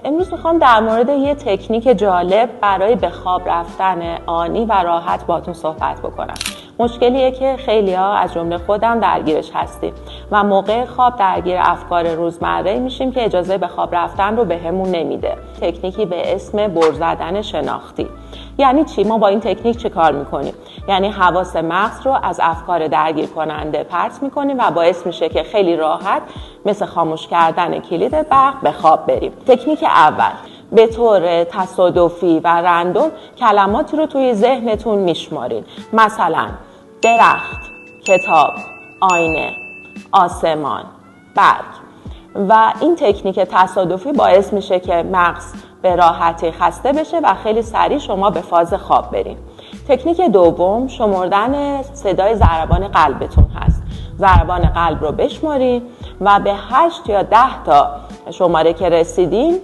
امروز میخوام در مورد یه تکنیک جالب برای به خواب رفتن آنی و راحت باتون صحبت بکنم. مشکلیه که خیلی‌ها از جمله خودم درگیرش هستیم و موقع خواب درگیر افکار روزمره میشیم که اجازه به خواب رفتن رو بهمون نمیده. تکنیکی به اسم بر زدن شناختی. یعنی چی؟ ما با این تکنیک چه کار میکنیم؟ یعنی حواس مغز رو از افکار درگیر کننده پرت میکنیم و باعث میشه که خیلی راحت مثل خاموش کردن کلید برق به خواب بریم. تکنیک اول، به طور تصادفی و رندوم کلماتی رو توی ذهنتون میشمارین. مثلا درخت، کتاب، آینه، آسمان، برگ. و این تکنیک تصادفی باعث میشه که مغز به راحتی خسته بشه و خیلی سریع شما به فاز خواب برین. تکنیک دوم، شمردن صدای ضربان قلبتون هست. ضربان قلب رو بشمارین و به 8 یا 10 تا شماره که رسیدین